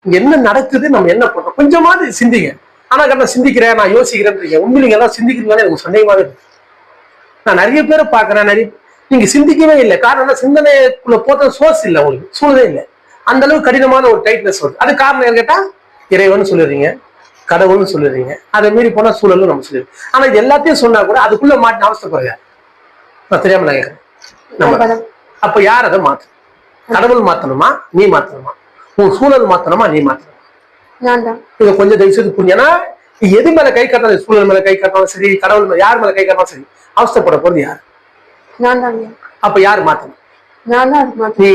இங்க என்ன நடக்குது, நம்ம என்ன பண்றோம், கொஞ்சமாவது சிந்திங்க. ஆனா கரெக்டா சிந்திக்கிறேன், நான் யோசிக்கிறேன். உண்மையில எல்லாம் சிந்திக்கிறீங்கன்னு எனக்கு சந்தேகமாவே இருக்கு. நான் நிறைய பேரை பாக்குறேன், நீங்க சிந்திக்கவே இல்லை. காரணம் சிந்தனைக்குள்ள போட்ட சோர்ஸ் இல்லை, உங்களுக்கு சூழலே இல்லை. அந்த அளவுக்கு கடினமான ஒரு டைட்னஸ் வருது. அது காரணம் என்ன கேட்டா, இறைவன் சொல்லிடுறீங்க, கடவுள்னு சொல்லிடுறீங்க, அதை மீறி போனா சூழலும் நம்ம சொல்லிடுறோம். ஆனா இது எல்லாத்தையும் சொன்னா கூட அதுக்குள்ள மாட்டி அவஸ்தைப்படுங்க. நான் தெரியாம நான் கேட்கிறேன். நம்ம அப்ப யார் அதை மாத்தணும்? கடவுள் மாத்தணுமா, நீ மாத்தணுமா? உன் சூழல் மாத்தணுமா, நீ மாத்தணுமா? இதை கொஞ்சம் தயவு செய்து புரிஞ்சு. ஏன்னா எது மேல கை காட்டாலும், சூழல் மேல கை காட்டாலும் சரி, கடவுள் மேல யார் மேல கை காட்டாலும் சரி, அவஸ்தைப்பட போறது யாரு? அப்ப யாரு மாத்தணும்? நீ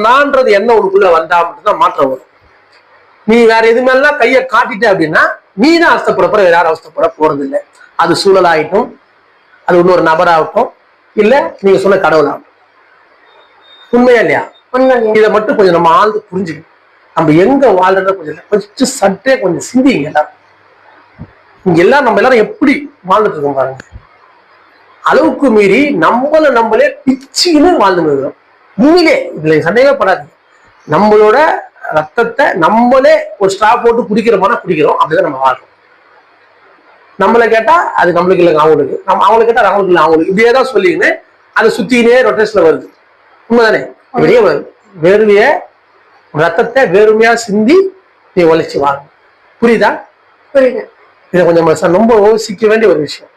நான்றது என்ன உனக்குள்ள வந்தா மட்டும்தான் மாற்றம் வரும். நீ வேற எது மேலாம் கையை காட்டிட்ட அப்படின்னா நீ தான் அவஸ்தைப்பட போற, வேற யாரும் அவஸ்தைப்பட போறது இல்லை. அது சூழலாகட்டும், அது இன்னொரு நபராகட்டும், இல்ல நீங்க சொன்ன கடவுள் ஆகட்டும். உண்மையா இல்லையா? இதை மட்டும் கொஞ்சம் நம்ம ஆழ்ந்து புரிஞ்சுக்கணும். நம்ம எங்க வாழ்றத கொஞ்சம் சற்றே கொஞ்சம் சிந்திங்க. எல்லாரும் இங்க எல்லாம் நம்ம எல்லாரும் எப்படி வாழ்ந்துட்டு இருக்கோம் பாருங்க. அளவுக்கு மீறி நம்மளே பிச்சுன்னு வாழ்ந்துட்டு இருக்கிறோம். உண்மையிலே இதுல சந்தேகப்படாது. நம்மளோட ரத்தத்தை நம்மளே ஒரு ஸ்ட்ரா போட்டு குடிக்கிறோம்னா குடிக்கிறோம். அப்படிதான் நம்ம வாழ்றோம். நம்மளை கேட்டா அது நம்மளுக்கு இல்லைங்க அவங்களுக்கு, அவங்களை கேட்டா அவங்களுக்கு இல்லை அவங்களுக்கு, இப்படியேதான் சொல்லிங்கன்னு அதை சுத்தினே ரொட்டேஷன்ல வருது. உண்மைதானே? வெளியே வேர்வைய ரத்தத்தை வேறுமையா சிந்தி நீ உழைச்சி வாங்க. புரியுதா? புரியுது. இதை கொஞ்சம் ரொம்ப யோசிக்க வேண்டிய ஒரு விஷயம்.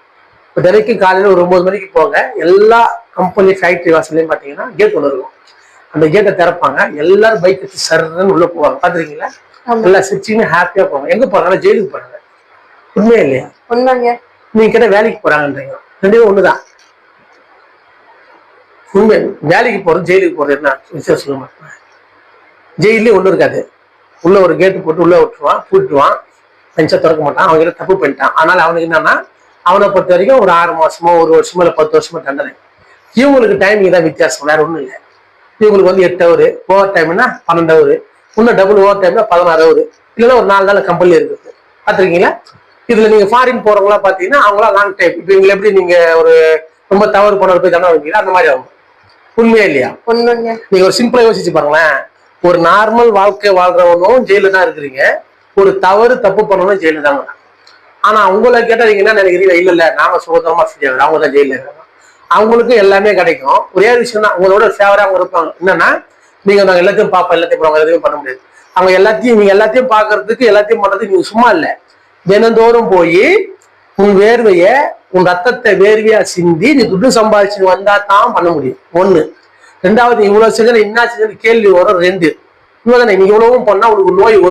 இப்போ தினைக்கும் காலையில ஒரு 9 மணிக்கு போங்க, எல்லா கம்பெனி ஃபேக்டரி வாசல்லையும் பார்த்தீங்கன்னா கேட் ஒன்று இருக்கும். அந்த கேட்டை திறப்பாங்க, எல்லாரும் பைக் வச்சு சர்ன்னு உள்ள போவாங்க. பாத்துருக்கீங்களா? எல்லாம் சிரிச்சின்னு ஹாப்பியா போவாங்க. எங்க போறாங்க? ஜெயிலுக்கு போறாங்க. உண்மையா இல்லையா? நீங்க கிட்ட வேலைக்கு போறாங்கன்றீங்க, ரெண்டுமே ஒண்ணுதான். உண்மை. வேலைக்கு போறது ஜெயிலுக்கு போறது என்ன விஷயம் சொல்ல மாட்டேன். ஜெயிலே ஒண்ணு இருக்காது. உள்ள ஒரு கேட்டு போட்டு உள்ள விட்டுருவான், பூட்டுவான், பெஞ்சா திறக்க மாட்டான். அவங்க கிட்ட தப்பு பண்ணிட்டான். ஆனால் அவனுக்கு என்னன்னா, அவனை பொறுத்த வரைக்கும் ஒரு 6 மாசமோ 1 வருஷமோ இல்லை 10 வருஷமோ தண்டனை. இவங்களுக்கு டைமிங் தான் வித்தியாசம், வேற ஒண்ணும் இல்லை. இவங்களுக்கு வந்து 8 ஹவர், ஓவர் டைம்னா 12 ஹவர், இன்னும் டபுள் ஓவர் டைம்னா 16 ஹவர், இல்லைன்னா ஒரு 4 நாள் கம்பெனி இருக்குது. பாத்துருக்கீங்களா? இதுல நீங்க ஃபாரின் போறவங்களா பாத்தீங்கன்னா அவங்களாம் லாங் டைம். இப்ப இவங்களை எப்படி நீங்க ஒரு ரொம்ப தவறு போனவர் போய் தண்டனை வைக்கிறீங்க, அந்த மாதிரி ஆகும். உண்மையா இல்லையா? நீங்க ஒரு சிம்பிளா யோசிச்சு பாருங்களேன். ஒரு நார்மல் வாழ்க்கை வாழ்றவனும் ஜெயில தான் இருக்கிறீங்க, ஒரு தப்பு பண்ணணும் ஜெயில தாங்க. ஆனா உங்களை கேட்டா நீங்க என்ன நினைக்கிறீங்க? இல்ல நாம சுதந்திரமா செய்யணும், அவங்க தான் ஜெயில இருக்காங்க. அவங்களுக்கும் எல்லாமே கிடைக்கும். ஒரே விஷயம் தான், உங்களோட ஃபேவரா அவங்க இருப்பாங்க. என்னன்னா, நீங்க நாங்க எல்லாத்தையும் பார்ப்போம், எல்லாத்தையும் போறோம், எதுவும் பண்ண முடியாது. அவங்க நீங்க எல்லாத்தையும் பாக்குறதுக்கு, எல்லாத்தையும் பண்றதுக்கு நீங்க சும்மா இல்ல. தினந்தோறும் போய் உன் வேர்வைய, உன் ரத்தத்தை வேர்வையா சிந்தி நீ துட்டு சம்பாதிச்சு வந்தா தான் பண்ண முடியும். 1. 2வது, இவ்வளவு செஞ்சு என்ன செஞ்சு கேள்வி வரும். 2, இவ்வளவுதானே. நீங்க இவ்வளவும் பண்ணா உங்களுக்கு நோய்